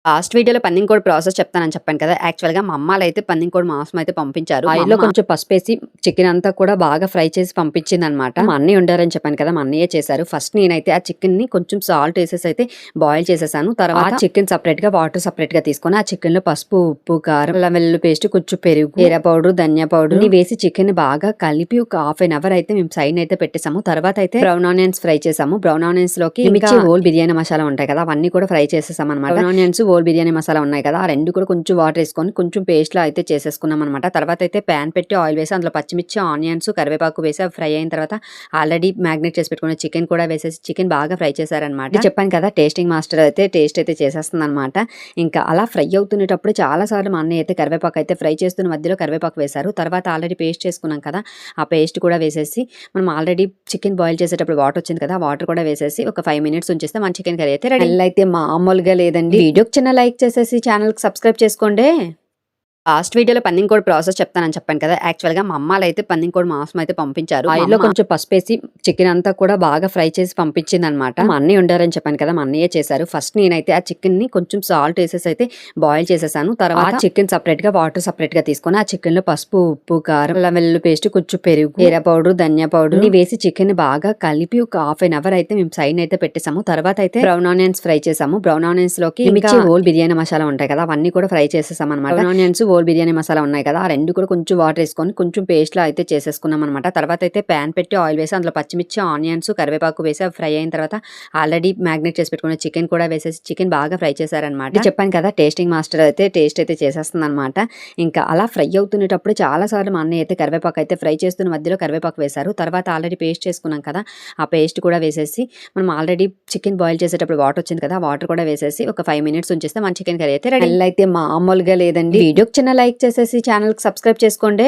Last వీడియోలో పన్నింగ్ కోడి process చెప్తానని చెప్పాను కదా. యాక్చువల్‌గా మా అమ్మాలైతే పన్నింగ్ కోడి మాంసం అయితే పంపించారు. ఆయిల్‌లో కొంచెం పసుపేసి చికెన్ అంతా కూడా బాగా ఫ్రై చేసి పంపించిందనమాట. మా అన్నయ్య ఉండారని చెప్పాను కదా, మా అన్నయ్యే చేశారు. ఫస్ట్ నేనైతే ఆ చికెన్‌ని కొంచెం సాల్ట్ వేసేసి అయితే బాయిల్ చేసేసాను. తర్వాత చికెన్ సెపరేట్‌గా వాటర్ సెపరేట్‌గా తీసుకొని ఆ చికెన్‌లో పసుపు, ఉప్పు, కారం, అల్లం వెల్లుల్లి పేస్ట్, కొంచెం పెరుగు, జీరా పౌడర్, ధనియా పౌడర్ ని వేసి చికెన్ బాగా కలిపి ఒక హాఫ్ అన్ అవర్ అయితే మేము సైడ్ అయితే పెట్టేసాము. తర్వాత అయితే బ్రౌన్ ఆనియన్స్ ఫ్రై చేసాము. బ్రౌన్ ఆనియన్స్ లోకి మిర్చి, హోల్ బిర్యానీ మసాలా ఉంటాయి కదా, అవన్నీ కూడా ఫ్రై చేసేసాం అనమాట. Brown onions, whole biryani masala ఉన్నాయి కదా, ఆ రెండు కూడా కొంచెం వాటర్ వేసుకొని కొంచెం పేస్ట్ లా అయితే చేసేసుకున్నాం అనమాట. తర్వాత అయితే ప్యాన్ పెట్టి ఆయిల్ వేసి అందులో పచ్చిమిర్చి, ఆనియన్స్, కరివేపాకు వేసి అవి ఫ్రై అయిన తర్వాత ఆల్రెడీ మ్యాగ్నేట్ చేసి పెట్టుకున్న చికెన్ కూడా వేసేసి చికెన్ బాగా ఫ్రై చేశారనమాట. చెప్పాను కదా, టేస్టింగ్ మాస్టర్ అయితే టేస్ట్ అయితే చేసేస్తుంది అనమాట. ఇంకా అలా ఫ్రై అవుతున్నప్పుడు చాలా సార్లు మా అన్నయ్య అయితే కరివేపాకు అయితే ఫ్రై చేస్తున్న మధ్యలో కరివేపాకు వేశారు. తర్వాత ఆల్రెడీ పేస్ట్ చేసుకున్నాం కదా, ఆ పేస్ట్ కూడా వేసేసి మనం ఆల్రెడీ చికెన్ బాయిల్ చేసేటప్పుడు వాటర్ వచ్చింది కదా, వాటర్ కూడా వేసేసి ఒక 5 minutes ఉంచేస్తే మన చికెన్ కర్రీ అయితే రెడీ. అయితే మామూలుగా లేదండి. వీడియోకి చిన్న లైక్ చేసేసి ఛానల్కి సబ్స్క్రైబ్ చేసుకోండి. లాస్ట్ వీడియోలో పన్నింగ్ కోడి ప్రాసెస్ చెప్తానని చెప్పాను కదా. యాక్చువల్‌గా మా అమ్మాలైతే పన్నింగ్ కోడి మాంసం అయితే పంపించారు. ఆయిల్‌లో కొంచెం పసుపేసి చికెన్ అంతా కూడా బాగా ఫ్రై చేసి పంపించిందనమాట. మా అన్నయ్య ఉండారని చెప్పాను కదా, మా అన్నయ్యే చేశారు. ఫస్ట్ నేనైతే ఆ చికెన్‌ని కొంచెం సాల్ట్ వేసేసి అయితే బాయిల్ చేసేసాను. తర్వాత చికెన్ సెపరేట్‌గా వాటర్ సెపరేట్‌గా తీసుకొని ఆ చికెన్‌లో పసుపు, ఉప్పు, కారం, అల్లం వెల్లుల్లి పేస్ట్, కొంచెం పెరుగు, జీరా పౌడర్, ధనియా పౌడర్ ని వేసి చికెన్ బాగా కలిపి ఒక హాఫ్ అన్ అవర్ అయితే మేము సైడ్ అయితే పెట్టేసాము. తర్వాత అయితే బ్రౌన్ ఆనియన్స్ ఫ్రై చేసాము. బ్రౌన్ ఆనియన్స్ లోకి మిర్చి, హోల్ బిర్యానీ మసాలా ఉంటాయి కదా, అవన్నీ కూడా ఫ్రై చేసేసాం అనమాట. Brown onions, whole biryani masala ఉన్నాయి కదా, ఆ రెండు కూడా కొంచెం వాటర్ వేసుకొని కొంచెం పేస్ట్ లా అయితే చేసేసుకున్నాం అనమాట. తర్వాత అయితే ప్యాన్ పెట్టి ఆయిల్ వేసి అందులో పచ్చిమిర్చి, ఆనియన్స్, కరివేపాకు వేసి అవి ఫ్రై అయిన తర్వాత ఆల్రెడీ మ్యాగ్నేట్ చేసి పెట్టుకున్న చికెన్ కూడా వేసేసి చికెన్ బాగా ఫ్రై చేశారనమాట. చెప్పాను కదా, టేస్టింగ్ మాస్టర్ అయితే టేస్ట్ అయితే చేసేస్తుంది అనమాట. ఇంకా అలా ఫ్రై అవుతున్నప్పుడు చాలా సార్లు మా అన్నయ్య అయితే కరివేపాకు అయితే ఫ్రై చేస్తున్న మధ్యలో కరివేపాకు వేశారు. తర్వాత ఆల్రెడీ పేస్ట్ చేసుకున్నాం కదా, ఆ పేస్ట్ కూడా వేసేసి మనం ఆల్రెడీ చికెన్ బాయిల్ చేసేటప్పుడు వాటర్ వచ్చింది కదా, వాటర్ కూడా వేసేసి ఒక 5 minutes ఉంచేస్తే మన చికెన్ కర్రీ అయితే రెడీ. అయితే మామూలుగా లేదండి. వీడియోకి చిన్న లైక్ చేసేసి ఛానల్కి సబ్స్క్రైబ్ చేసుకోండి.